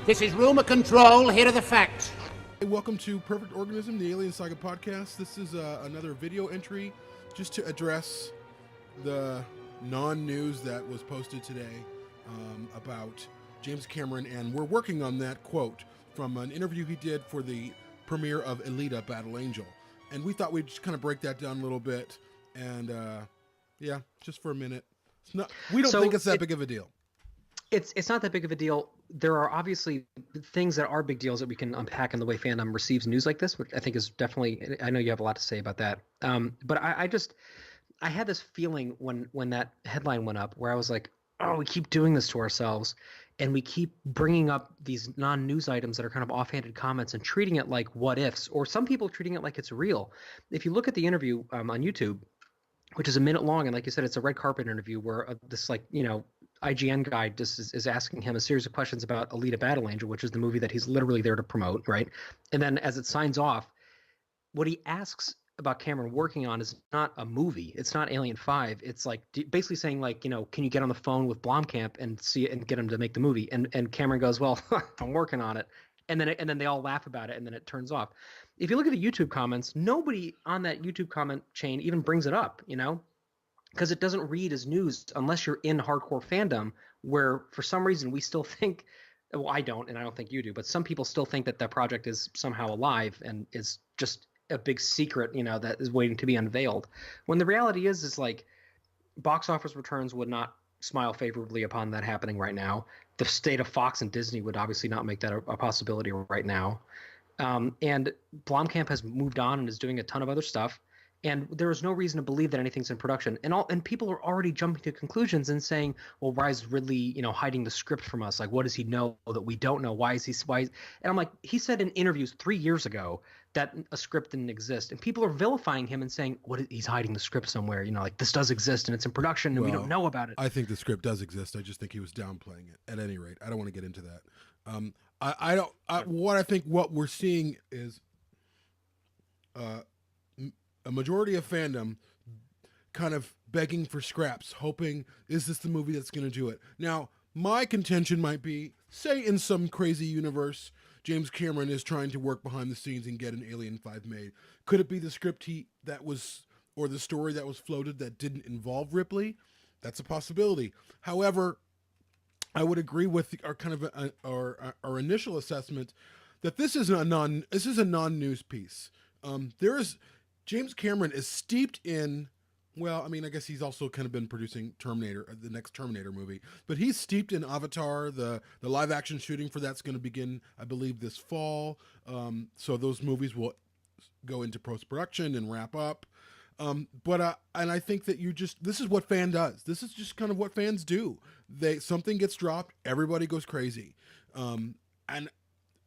This is rumor control. Here are the facts. Hey, welcome to Perfect Organism, the Alien Saga podcast. This is another video entry just to address the non-news that was posted today about James Cameron, and we're working on that quote from an interview he did for the premiere of Alita: Battle Angel. And we thought we'd just kind of break that down a little bit, and yeah, just for a minute. We don't think it's that big of a deal. It's not that big of a deal. There are obviously things that are big deals that we can unpack in the way fandom receives news like this, which I think is definitely, I know you have a lot to say about that. But I had this feeling when that headline went up where I was like, oh, we keep doing this to ourselves, and we keep bringing up these non-news items that are kind of offhanded comments and treating it like what ifs, or some people treating it like it's real. If you look at the interview on YouTube, which is a minute long, and like you said, it's a red carpet interview where this IGN guy just is asking him a series of questions about Alita: Battle Angel, which is the movie that he's literally there to promote, right? And then as it signs off, what he asks about Cameron working on is not a movie. It's not Alien 5. It's like basically saying can you get on the phone with Blomkamp and see it and get him to make the movie? And Cameron goes, well, I'm working on it. And then they all laugh about it, and then it turns off. If you look at the YouTube comments, nobody on that YouTube comment chain even brings it up, because it doesn't read as news unless you're in hardcore fandom, where for some reason we still think, well, I don't, and I don't think you do, but some people still think that project is somehow alive and is just a big secret, that is waiting to be unveiled. When the reality is like box office returns would not smile favorably upon that happening right now. The state of Fox and Disney would obviously not make that a possibility right now. And Blomkamp has moved on and is doing a ton of other stuff. And there is no reason to believe that anything's in production. And people are already jumping to conclusions and saying, well, why is Ridley, hiding the script from us? Like, what does he know that we don't know? Why? And I'm like, he said in interviews 3 years ago that a script didn't exist. And people are vilifying him and saying, he's hiding the script somewhere. This does exist and it's in production and we don't know about it. I think the script does exist. I just think he was downplaying it. At any rate, I don't want to get into that. What we're seeing is a majority of fandom kind of begging for scraps, hoping, is this the movie that's going to do it? Now, my contention might be, say in some crazy universe, James Cameron is trying to work behind the scenes and get an Alien 5 made. Could it be the script or the story that was floated that didn't involve Ripley? That's a possibility. However, I would agree with our initial assessment that this is a non-news piece. James Cameron is steeped in, I guess he's also kind of been producing Terminator, the next Terminator movie, but he's steeped in Avatar. The live action shooting for that's going to begin, I believe, this fall. So those movies will go into post-production and wrap up. And I think that this is what fan does. This is just kind of what fans do. Something gets dropped, everybody goes crazy. And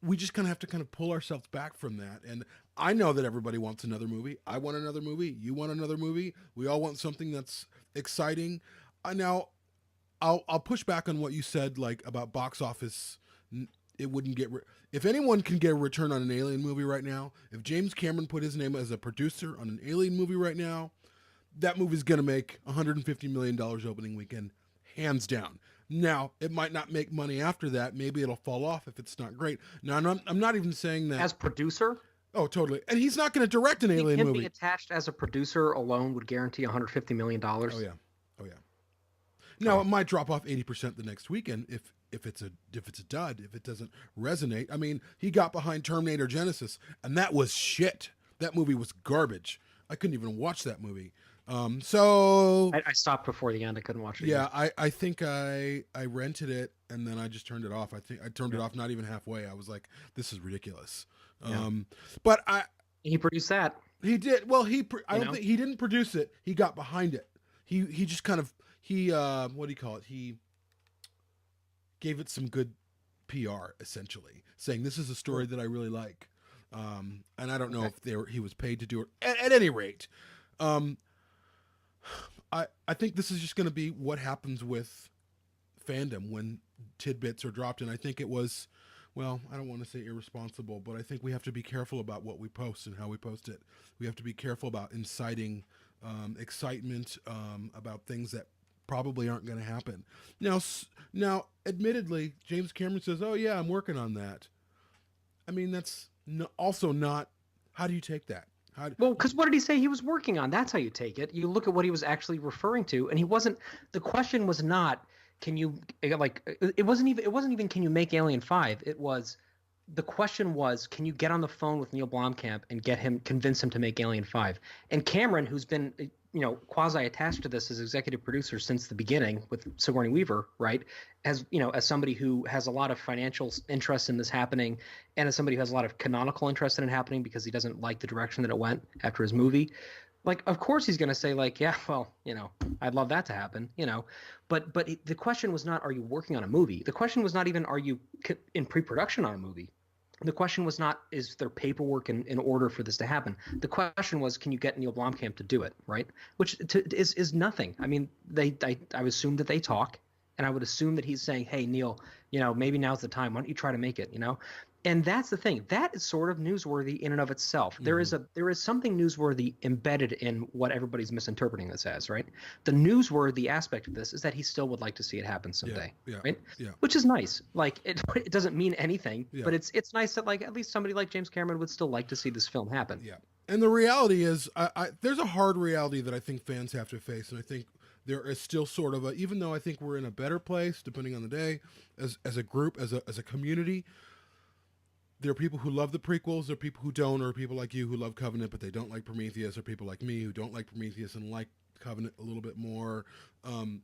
we just kind of have to pull ourselves back from that. And I know that everybody wants another movie. I want another movie. You want another movie. We all want something that's exciting. Now, I'll push back on what you said, about box office. It wouldn't get. If anyone can get a return on an Alien movie right now, if James Cameron put his name as a producer on an Alien movie right now, that movie's going to make $150 million opening weekend, hands down. Now, it might not make money after that. Maybe it'll fall off if it's not great. Now, I'm not even saying that. As producer? Oh, totally. And he's not going to direct an Alien movie. Him being attached as a producer alone would guarantee $150 million. Oh, yeah. Now, it might drop off 80% the next weekend if it's a dud, if it doesn't resonate. I mean, he got behind Terminator Genesis, and that was shit. That movie was garbage. I couldn't even watch that movie. So I stopped before the end. I couldn't watch it. Yeah, I think I rented it and then I just turned it off. I think I turned it off not even halfway. I was like, this is ridiculous. But he produced that. He did. Well, I don't think he didn't produce it. He got behind it. He just kind of what do you call it? He gave it some good PR, essentially, saying this is a story that I really like. And I don't know if he was paid to do it. At any rate, I think this is just going to be what happens with fandom when tidbits are dropped. And I think it was, well, I don't want to say irresponsible, but I think we have to be careful about what we post and how we post it. We have to be careful about inciting excitement about things that probably aren't going to happen. Now, admittedly, James Cameron says, "Oh yeah, I'm working on that." I mean, that's also not. How do you take that? Well, because what did he say he was working on? That's how you take it. You look at what he was actually referring to, and he wasn't. The question was not, can you like? It wasn't even can you make Alien 5? It was. The question was, can you get on the phone with Neill Blomkamp and convince him to make Alien 5? And Cameron, who's been, quasi attached to this as executive producer since the beginning with Sigourney Weaver, right? As somebody who has a lot of financial interest in this happening, and as somebody who has a lot of canonical interest in it happening because he doesn't like the direction that it went after his movie. Like, of course he's going to say, like, yeah, well, I'd love that to happen, But the question was not, are you working on a movie? The question was not even, are you in pre-production on a movie? The question was not, is there paperwork in order for this to happen? The question was, can you get Neill Blomkamp to do it, right? Which is nothing. I mean, I would assume that they talk, and I would assume that he's saying, hey, Neil, maybe now's the time. Why don't you try to make it, And that's the thing. That is sort of newsworthy in and of itself. Mm-hmm. There is something newsworthy embedded in what everybody's misinterpreting this as, right? The newsworthy aspect of this is that he still would like to see it happen someday, right? Yeah. Which is nice. Like it doesn't mean anything, but it's nice that like at least somebody like James Cameron would still like to see this film happen. Yeah. And the reality is, there's a hard reality that I think fans have to face, and I think there is still sort of even though I think we're in a better place depending on the day, as a group, as a community. There are people who love the prequels, there are people who don't, or people like you who love Covenant but they don't like Prometheus, or people like me who don't like Prometheus and like Covenant a little bit more. The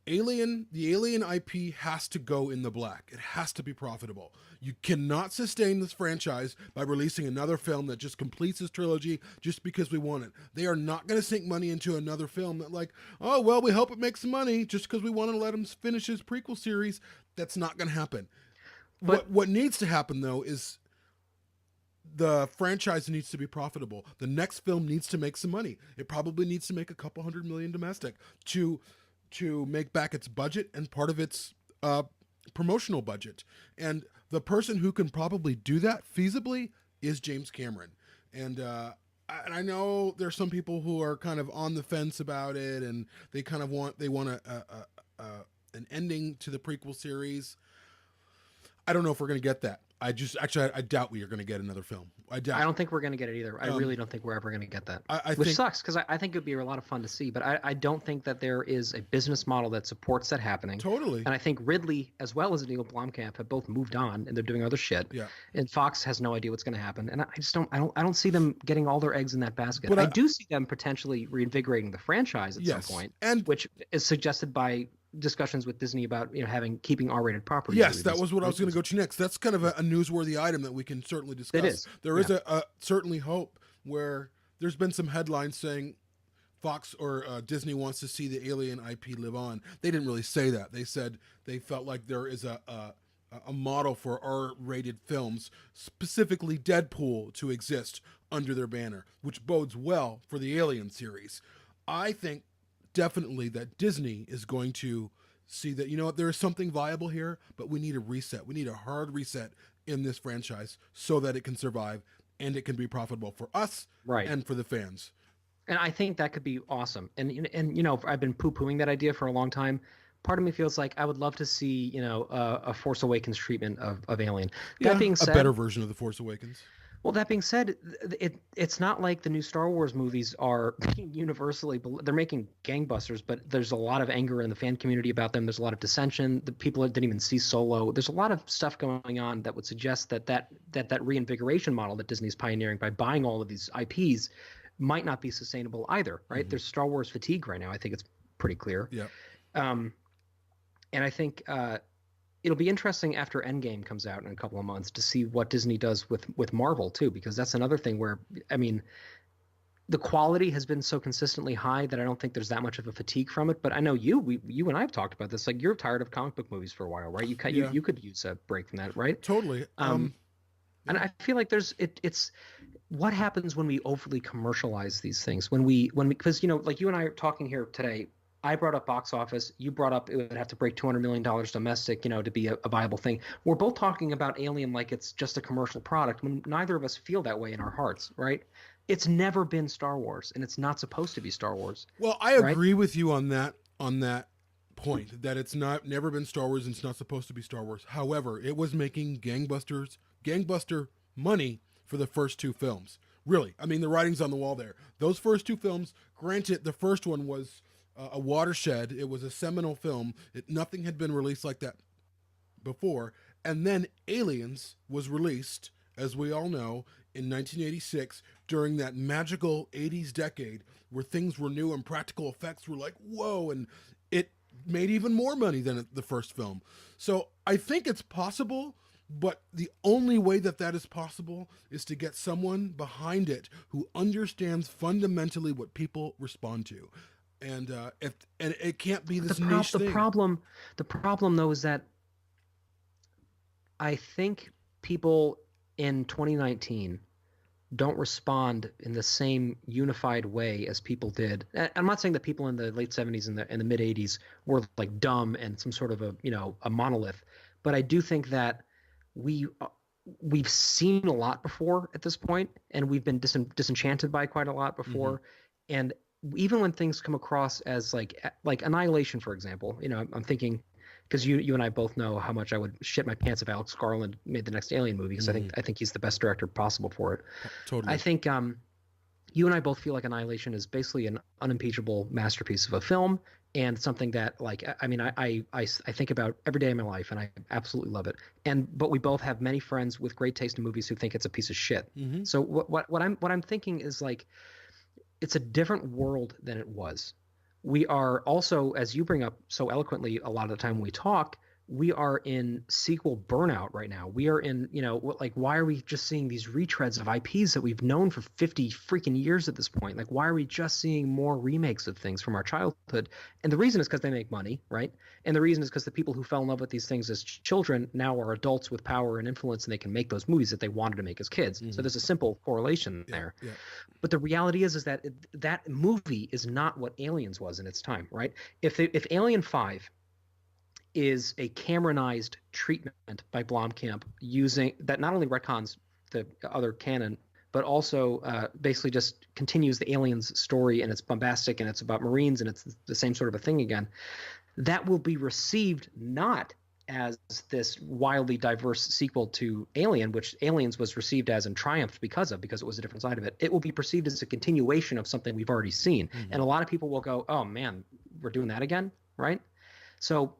Alien IP has to go in the black. It has to be profitable. You cannot sustain this franchise by releasing another film that just completes this trilogy just because we want it. They are not going to sink money into another film that like, oh, well, we hope it makes some money just because we want to let him finish his prequel series. That's not going to happen. But what needs to happen, though, is the franchise needs to be profitable. The next film needs to make some money. It probably needs to make a couple $100 million domestic to make back its budget and part of its promotional budget. And the person who can probably do that feasibly is James Cameron. And I know there's some people who are kind of on the fence about it, and they kind of want an ending to the prequel series. I don't know if we're going to get that. I doubt we are going to get another film. I don't think we're going to get it either. I really don't think we're ever going to get that. Which sucks because I think it would be a lot of fun to see. But I don't think that there is a business model that supports that happening. Totally. And I think Ridley as well as Neill Blomkamp have both moved on and they're doing other shit. Yeah. And Fox has no idea what's going to happen. And I just don't see them getting all their eggs in that basket. But I do see them potentially reinvigorating the franchise at some point, which is suggested by discussions with Disney about keeping R-rated properties. Yes, that was what I was going to go to next. That's kind of a newsworthy item that we can certainly discuss. It is. There is a certainly hope where there's been some headlines saying Fox or Disney wants to see the Alien IP live on. They didn't really say that. They said they felt like there is a model for R-rated films, specifically Deadpool, to exist under their banner, which bodes well for the Alien series. I think definitely that Disney is going to see that, there is something viable here, but we need a reset. We need a hard reset in this franchise so that it can survive and it can be profitable for us and for the fans. And I think that could be awesome. And I've been poo-pooing that idea for a long time. Part of me feels like I would love to see, a Force Awakens treatment of Alien. That being said, a better version of the Force Awakens. Well, that being said, it's not like the new Star Wars movies are being universally – they're making gangbusters, but there's a lot of anger in the fan community about them. There's a lot of dissension. The people that didn't even see Solo. There's a lot of stuff going on that would suggest that reinvigoration model that Disney's pioneering by buying all of these IPs might not be sustainable either, right? Mm-hmm. There's Star Wars fatigue right now. I think it's pretty clear. Yeah. And I think it'll be interesting after Endgame comes out in a couple of months to see what Disney does with Marvel too, because that's another thing where, I mean, the quality has been so consistently high that I don't think there's that much of a fatigue from it. But I know you and I have talked about this. Like, you're tired of comic book movies for a while, right? You could use a break from that, right? Totally. And I feel like it's what happens when we overly commercialize these things, because like you and I are talking here today. I brought up box office. You brought up it would have to break $200 million domestic, to be a viable thing. We're both talking about Alien like it's just a commercial product when neither of us feel that way in our hearts, right? it's never been Star Wars, and it's not supposed to be Star Wars. Well, I right? agree with you on that point, that it's not never been Star Wars and it's not supposed to be Star Wars. However, it was making gangbuster money for the first two films. Really, I mean, the writing's on the wall there. Those first two films, granted, the first one was a watershed. It was a seminal film. Nothing had been released like that before. And then Aliens was released, as we all know, in 1986 during that magical 80s decade where things were new and practical effects were like, whoa, and it made even more money than the first film. So I think it's possible, but the only way that is possible is to get someone behind it who understands fundamentally what people respond to. And it can't be this niche thing. The problem though is that I think people in 2019 don't respond in the same unified way as people did. I'm not saying that people in the late 70s and the mid 80s were like dumb and some sort of a monolith, but I do think that we've seen a lot before at this point, and we've been disenchanted by quite a lot before. And even when things come across as like Annihilation, for example, I'm thinking, because you and I both know how much I would shit my pants if Alex Garland made the next Alien movie, because I think he's the best director possible for it. Totally. I think you and I both feel like Annihilation is basically an unimpeachable masterpiece of a film, and something that, like, I mean, I think about every day of my life, and I absolutely love it. But we both have many friends with great taste in movies who think it's a piece of shit. So what I'm thinking is, like, it's a different world than it was. We are also, as you bring up so eloquently a lot of the time when we talk, we are in sequel burnout right now. We are in, like, why are we just seeing these retreads of IPs that we've known for 50 freaking years at this point? Like, why are we just seeing more remakes of things from our childhood? And the reason is because they make money, right? And the reason is because the people who fell in love with these things as children now are adults with power and influence, and they can make those movies that they wanted to make as kids. So there's a simple correlation there. Yeah. But the reality is that that movie is not what Aliens was in its time, right? If Alien 5 is a Cameronized treatment by Blomkamp, using that not only retcons the other canon, but also basically just continues the Aliens story, and it's bombastic and it's about Marines and it's the same sort of a thing again, that will be received not as this wildly diverse sequel to Alien, which Aliens was received as and triumphed because it was a different side of it. It will be perceived as a continuation of something we've already seen. And a lot of people will go, oh man, we're doing that again, right? So,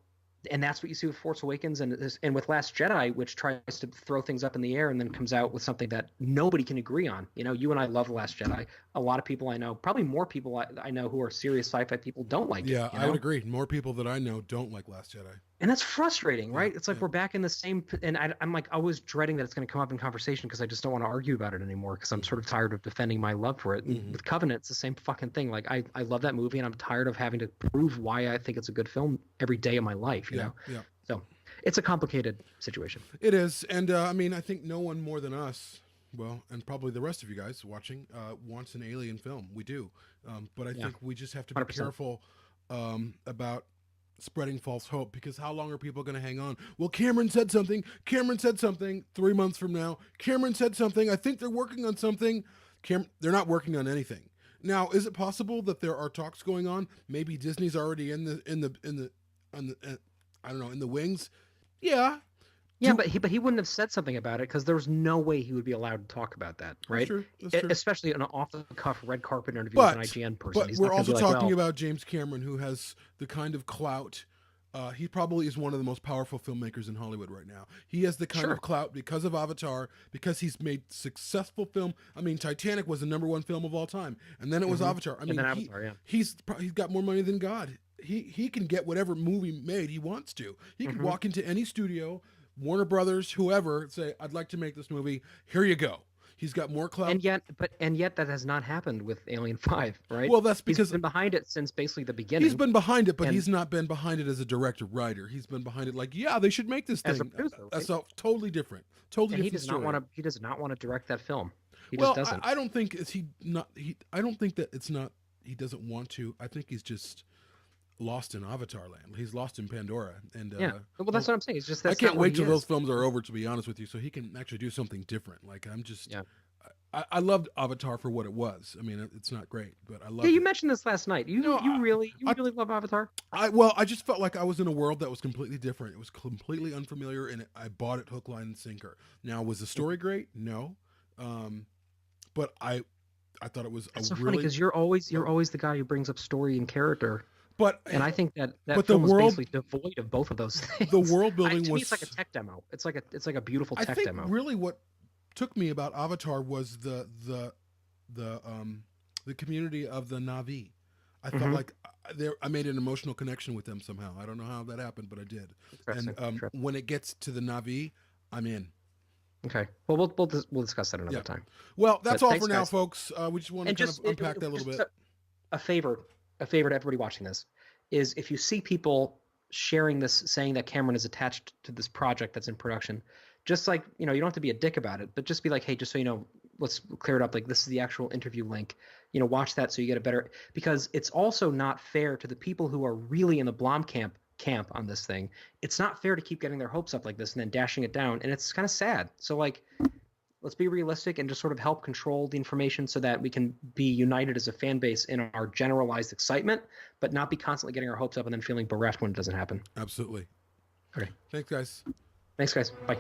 and that's what you see with Force Awakens and with Last Jedi, which tries to throw things up in the air and then comes out with something that nobody can agree on. You and I love Last Jedi. A lot of people I know, probably more people I know who are serious sci-fi people, don't like it. Yeah, I would agree. More people that I know don't like Last Jedi. And that's frustrating, right? It's like we're back in the same, and I'm like always dreading that it's going to come up in conversation because I just don't want to argue about it anymore because I'm sort of tired of defending my love for it. And with Covenant, it's the same fucking thing. Like I love that movie, and I'm tired of having to prove why I think it's a good film every day of my life, you know? Yeah. So it's a complicated situation. It is. And I mean, I think no one more than us, well, and probably the rest of you guys watching, wants an Alien film. We do. But I think we just have to be 100%. careful about spreading false hope, because how long are people going to hang on? Well, Cameron said something 3 months from now. Cameron said something. I think they're working on something. They're not working on anything. Now, is it possible that there are talks going on? Maybe Disney's already in the I don't know, in the wings. Yeah. Yeah, but he wouldn't have said something about it because there was no way he would be allowed to talk about that, right? That's true. Especially an off-the-cuff red carpet interview with an IGN person. But we're also talking about James Cameron, who has the kind of clout. He probably is one of the most powerful filmmakers in Hollywood right now. He has the kind of clout because of Avatar, because he's made successful film. I mean, Titanic was the #1 film of all time, and then it was Avatar. I mean, he's got more money than God. He can get whatever movie made he wants to. He can walk into any studio, Warner Brothers, whoever, say, I'd like to make this movie. Here you go. He's got more clout. And yet that has not happened with Alien 5, right? Well, that's because he's been behind it since basically the beginning. He's been behind it, but he's not been behind it as a director-writer. He's been behind it like, yeah, they should make this thing. As a producer, right? That's totally different. Totally different story. He does not want to direct that film. He just doesn't. I don't think I don't think that it's not he doesn't want to. I think he's just lost in Avatar land. He's lost in Pandora. And well, that's what I'm saying. It's just I can't wait till those films are over, to be honest with you, so he can actually do something different. Like I loved Avatar for what it was. I mean, it's not great, but I loved Yeah, you it. mentioned this last night. You really love Avatar. I just felt like I was in a world that was completely different. It was completely unfamiliar, and I bought it hook, line, and sinker. Now, was the story great? No, but I thought it was It's a so funny really. because you're always the guy who brings up story and character, But and I think that but the film was world basically devoid of both of those things. the world building To me, was. it's like a tech demo. It's like a beautiful I tech think demo. really what took me about Avatar was the community of the Na'vi. I felt Mhm. like I made an emotional connection with them somehow. I don't know how that happened, but I did. And Interesting. when it gets to the Na'vi, I'm in. Okay. Well, we'll discuss that another Yeah. time. Well, that's But all thanks, for now, guys. folks. We just want to And kind of unpack that a little just bit. a favor to everybody watching this is if you see people sharing this, saying that Cameron is attached to this project that's in production, just like, you don't have to be a dick about it, but just be like, hey, just so you know, let's clear it up. Like, this is the actual interview link. Watch that so you get a better, because it's also not fair to the people who are really in the Blomkamp camp on this thing. It's not fair to keep getting their hopes up like this and then dashing it down, and it's kind of sad. So, like, let's be realistic and just sort of help control the information so that we can be united as a fan base in our generalized excitement, but not be constantly getting our hopes up and then feeling bereft when it doesn't happen. Absolutely. Okay. Thanks, guys. Thanks, guys. Bye.